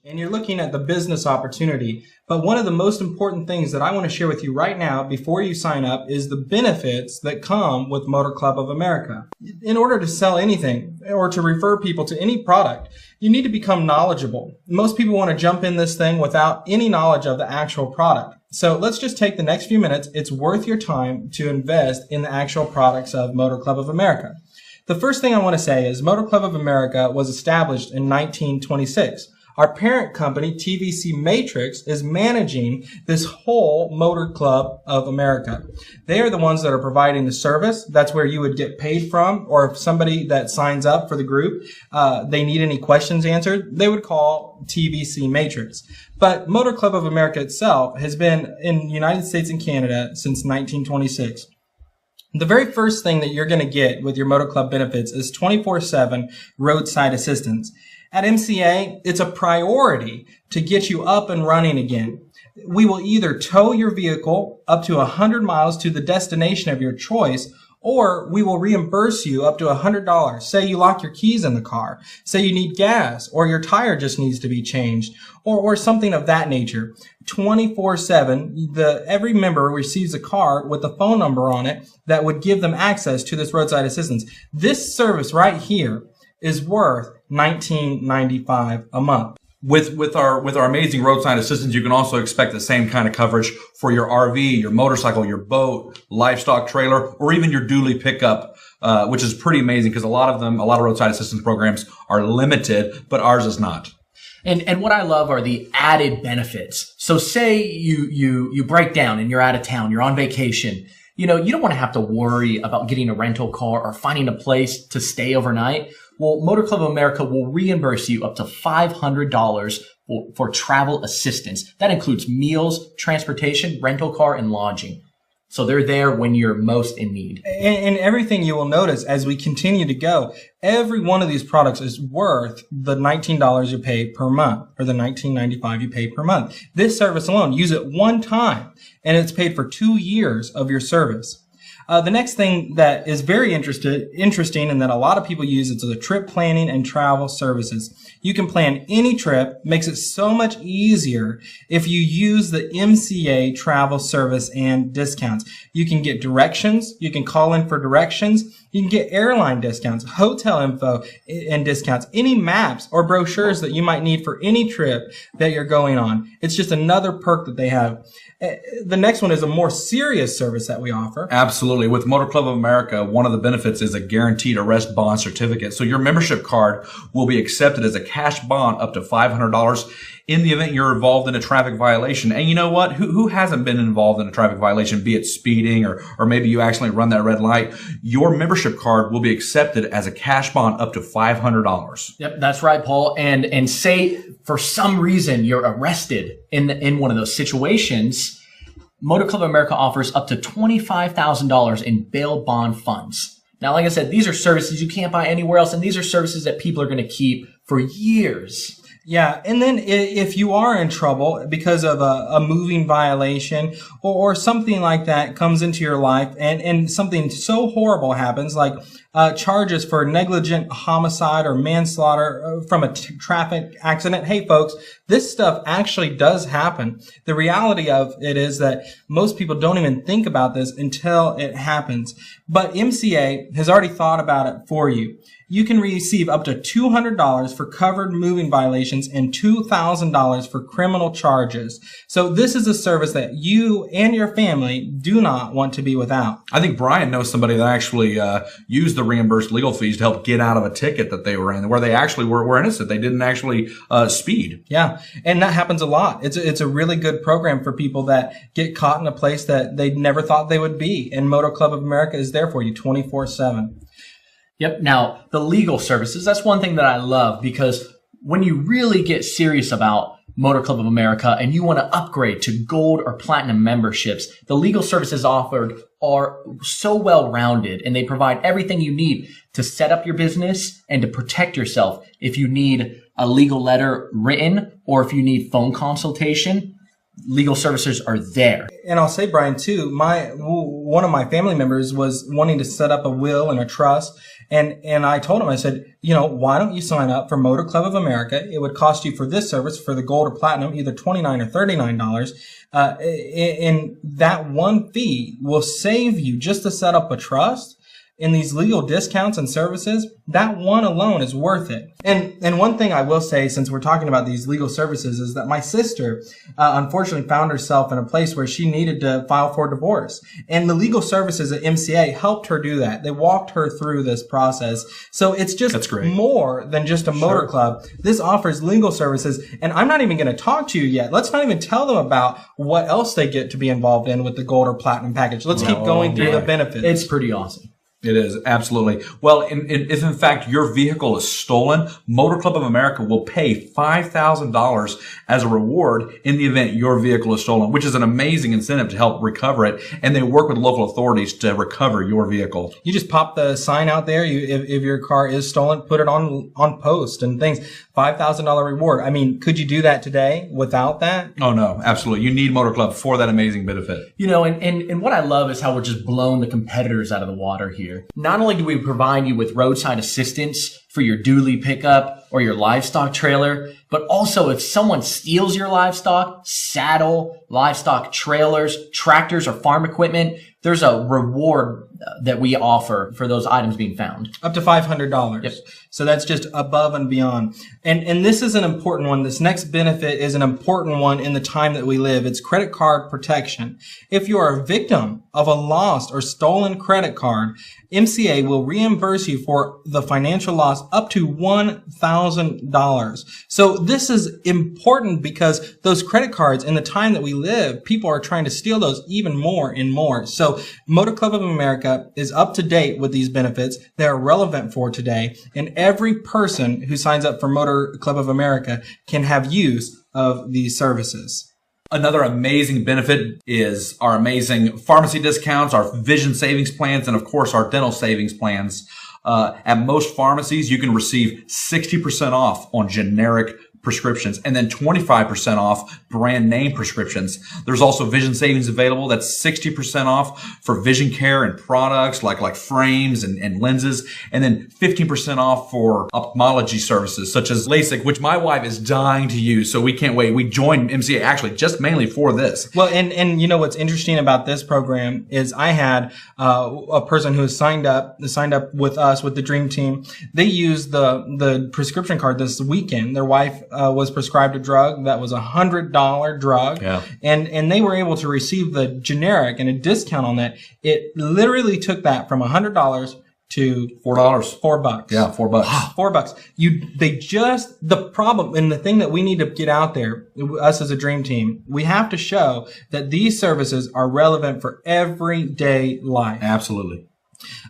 and you're looking at the business opportunity. But one of the most important things that I want to share with you right now before you sign up is the benefits that come with Motor Club of America. In order to sell anything or to refer people to any product, you need to become knowledgeable. Most people want to jump in this thing without any knowledge of the actual product. So let's just take the next few minutes. It's worth your time to invest in the actual products of Motor Club of America. The first thing I want to say is Motor Club of America was established in 1926. Our parent company, TVC Matrix, is managing this whole Motor Club of America. They are the ones that are providing the service. That's where you would get paid from, or if somebody that signs up for the group, they need any questions answered, they would call TVC Matrix. But Motor Club of America itself has been in the United States and Canada since 1926. The very first thing that you're going to get with your Motor Club benefits is 24/7 roadside assistance. At MCA, it's a priority to get you up and running again. We will either tow your vehicle up to 100 miles to the destination of your choice, or we will reimburse you up to $100. Say you lock your keys in the car. Say you need gas, or your tire just needs to be changed, or something of that nature. 24/7, every member receives a card with a phone number on it that would give them access to this roadside assistance. This service right here is worth $19.95 a month. With our amazing roadside assistance, you can also expect the same kind of coverage for your RV, your motorcycle, your boat, livestock trailer, or even your dually pickup, which is pretty amazing because a lot of roadside assistance programs are limited, but ours is not. And what I love are the added benefits. So say you break down and you're out of town, you're on vacation. You don't want to have to worry about getting a rental car or finding a place to stay overnight. Well, Motor Club of America will reimburse you up to $500 for travel assistance. That includes meals, transportation, rental car, and lodging. So they're there when you're most in need. And everything you will notice as we continue to go, every one of these products is worth the $19 you pay per month, or the $19.95 you pay per month. This service alone, use it one time, and it's paid for 2 years of your service. The next thing that is very interesting and that a lot of people use is the trip planning and travel services. You can plan any trip, makes it so much easier if you use the MCA travel service and discounts. You can get directions, you can call in for directions, you can get airline discounts, hotel info and discounts, any maps or brochures that you might need for any trip that you're going on. It's just another perk that they have. The next one is a more serious service that we offer. Absolutely. With Motor Club of America, one of the benefits is a guaranteed arrest bond certificate. So your membership card will be accepted as a cash bond up to $500 in the event you're involved in a traffic violation. And you know what? Who hasn't been involved in a traffic violation, be it speeding or maybe you actually run that red light? Your membership card will be accepted as a cash bond up to $500. Yep, that's right, Paul. And say for some reason you're arrested in one of those situations, Motor Club of America offers up to $25,000 in bail bond funds. Now, like I said, these are services you can't buy anywhere else, and these are services that people are going to keep for years. Yeah, and then if you are in trouble because of a moving violation or something like that comes into your life and something so horrible happens, like charges for negligent homicide or manslaughter from a traffic accident. Hey, folks, this stuff actually does happen. The reality of it is that most people don't even think about this until it happens. But MCA has already thought about it for you. You can receive up to $200 for covered moving violations and $2,000 for criminal charges. So this is a service that you and your family do not want to be without. I think Brian knows somebody that actually used the reimbursed legal fees to help get out of a ticket that they were in, where they actually were innocent. They didn't actually speed. Yeah, and that happens a lot. It's a really good program for people that get caught in a place that they never thought they would be. And Motor Club of America is there for you 24/7. Yep. Now, the legal services, that's one thing that I love, because when you really get serious about Motor Club of America and you want to upgrade to gold or platinum memberships, the legal services offered are so well-rounded, and they provide everything you need to set up your business and to protect yourself if you need a legal letter written or if you need phone consultation. legal services are there. And I'll say, Brian, too, one of my family members was wanting to set up a will and a trust. And I told him, I said, why don't you sign up for Motor Club of America? It would cost you for this service, for the gold or platinum, either $29 or $39. And that one fee will save you just to set up a trust. In these legal discounts and services, that one alone is worth it. And one thing I will say, since we're talking about these legal services, is that my sister unfortunately found herself in a place where she needed to file for divorce. And the legal services at MCA helped her do that. They walked her through this process. So it's just more than just a motor club. This offers legal services. And I'm not even going to talk to you yet. Let's not even tell them about what else they get to be involved in with the gold or platinum package. Let's keep going through the benefits. It's pretty awesome. It is, absolutely. Well, if in fact your vehicle is stolen, Motor Club of America will pay $5,000 as a reward in the event your vehicle is stolen, which is an amazing incentive to help recover it. And they work with local authorities to recover your vehicle. You just pop the sign out there. If your car is stolen, put it on post and things. $5,000 reward. I mean, could you do that today without that? Oh, no, absolutely. You need Motor Club for that amazing benefit. And what I love is how we're just blowing the competitors out of the water here. Not only do we provide you with roadside assistance for your dually pickup or your livestock trailer, but also if someone steals your livestock, saddle, livestock trailers, tractors, or farm equipment, there's a reward that we offer for those items being found. Up to $500. Yep. So that's just above and beyond. And this is an important one. This next benefit is an important one in the time that we live. It's credit card protection. If you are a victim of a lost or stolen credit card, MCA will reimburse you for the financial loss up to $1,000. So this is important because those credit cards, in the time that we live, people are trying to steal those even more and more. So Motor Club of America is up to date with these benefits. They're relevant for today. And every person who signs up for Motor Club of America can have use of these services. Another amazing benefit is our amazing pharmacy discounts, our vision savings plans, and of course our dental savings plans. At most pharmacies, you can receive 60% off on generic prescriptions and then 25% off brand name prescriptions. There's also vision savings available. That's 60% off for vision care and products like frames and lenses, and then 15% off for ophthalmology services such as LASIK, which my wife is dying to use. So we can't wait. We joined MCA actually just mainly for this. Well, and you know what's interesting about this program is I had a person who signed up with us with the Dream Team. They used the prescription card this weekend. Their wife was prescribed a drug that was $100 drug, and they were able to receive the generic and a discount on that. It literally took that from $100 to $4. $4. Yeah, $4. $4. The problem and the thing that we need to get out there, us as a Dream Team, we have to show that these services are relevant for everyday life. Absolutely.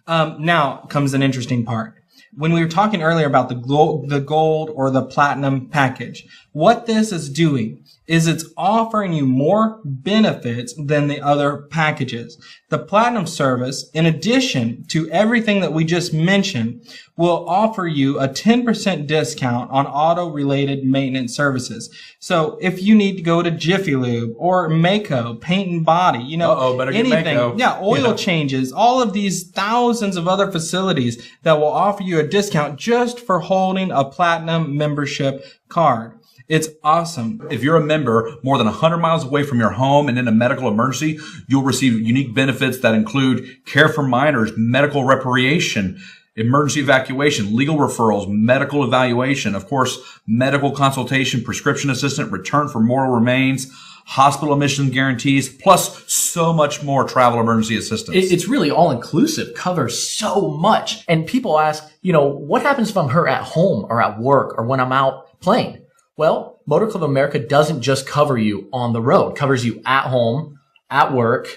Now comes an interesting part. When we were talking earlier about the gold or the platinum package, what this is doing is it's offering you more benefits than the other packages. The platinum service, in addition to everything that we just mentioned, will offer you a 10% discount on auto-related maintenance services. So if you need to go to Jiffy Lube or Mca, paint and body, anything, oil changes, all of these thousands of other facilities that will offer you a discount just for holding a platinum membership card. It's awesome. If you're a member more than 100 miles away from your home and in a medical emergency, you'll receive unique benefits that include care for minors, medical repatriation, emergency evacuation, legal referrals, medical evaluation, of course, medical consultation, prescription assistant, return for mortal remains, hospital admission guarantees, plus so much more travel emergency assistance. It's really all-inclusive, covers so much. And people ask, what happens if I'm hurt at home or at work or when I'm out playing? Well, Motor Club of America doesn't just cover you on the road, covers you at home, at work,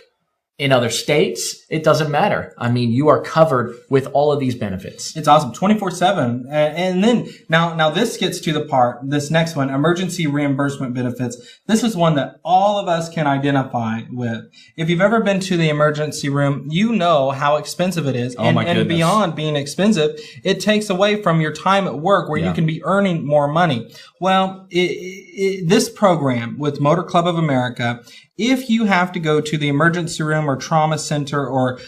In other states, it doesn't matter. I mean, you are covered with all of these benefits. It's awesome. 24/7. And then now this gets to the part, this next one, emergency reimbursement benefits. This is one that all of us can identify with. If you've ever been to the emergency room, you know how expensive it is. Oh, my and goodness. beyond being expensive, it takes away from your time at work where you can be earning more money. Well, this program with Motor Club of America, if you have to go to the emergency room or trauma center or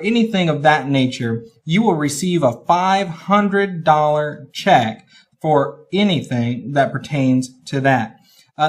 anything of that nature, you will receive a $500 check for anything that pertains to that.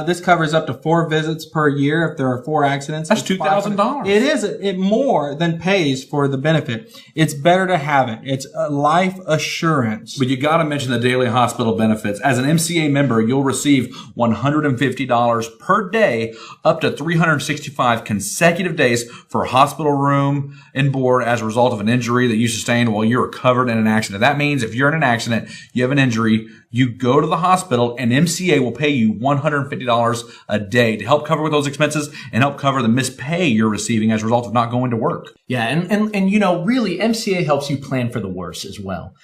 This covers up to 4 visits per year if there are 4 accidents. That's $2,000. It is. It more than pays for the benefit. It's better to have it. It's a life assurance. But you got to mention the daily hospital benefits. As an MCA member, you'll receive $150 per day, up to 365 consecutive days for hospital room and board as a result of an injury that you sustained while you were covered in an accident. That means if you're in an accident, you have an injury, you go to the hospital, and MCA will pay you $150 a day to help cover with those expenses and help cover the missed pay you're receiving as a result of not going to work. Yeah, and you know, really, MCA helps you plan for the worst as well.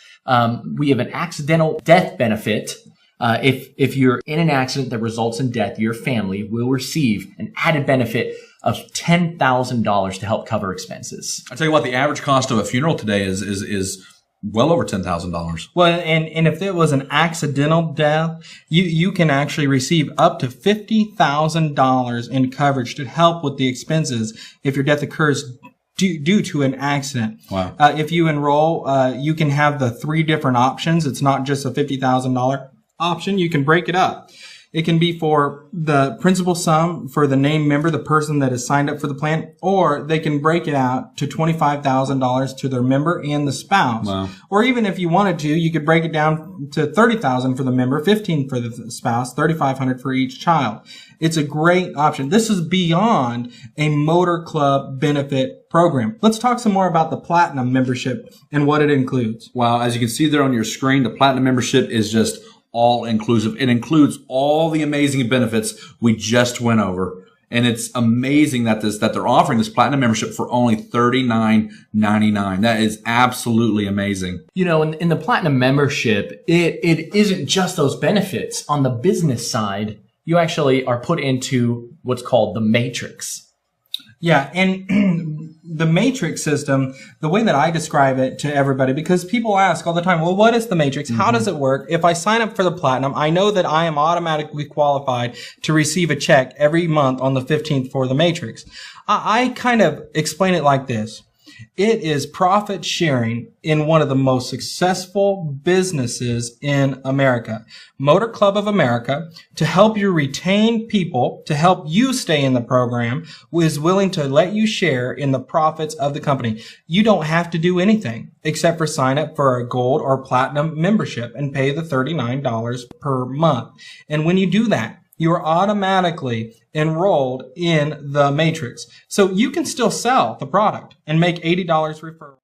We have an accidental death benefit. If you're in an accident that results in death, your family will receive an added benefit of $10,000 to help cover expenses. I tell you what, the average cost of a funeral today is well over $10,000. Well, and if it was an accidental death, you can actually receive up to $50,000 in coverage to help with the expenses if your death occurs due to an accident. Wow. If you enroll, you can have the 3 different options. It's not just a $50,000 option. You can break it up. It can be for the principal sum for the named member, the person that is signed up for the plan, or they can break it out to $25,000 to their member and the spouse. Wow. Or even if you wanted to, you could break it down to $30,000 for the member, $15,000 for the spouse, $3,500 for each child. It's a great option. This is beyond a motor club benefit program. Let's talk some more about the Platinum membership and what it includes. Wow. As you can see there on your screen, the Platinum membership is just all inclusive. It includes all the amazing benefits we just went over. And it's amazing that they're offering this Platinum membership for only $39.99. That is absolutely amazing. You know, in the Platinum membership, it isn't just those benefits. On the business side, you actually are put into what's called the matrix. Yeah, and the matrix system, the way that I describe it to everybody, because people ask all the time, well, what is the matrix? How does it work? If I sign up for the Platinum, I know that I am automatically qualified to receive a check every month on the 15th for the matrix. I kind of explain it like this. It is profit sharing in one of the most successful businesses in America. Motor Club of America, to help you retain people, to help you stay in the program, is willing to let you share in the profits of the company. You don't have to do anything except for sign up for a gold or platinum membership and pay the $39 per month. And when you do that, you are automatically enrolled in the matrix. So you can still sell the product and make $80 referral.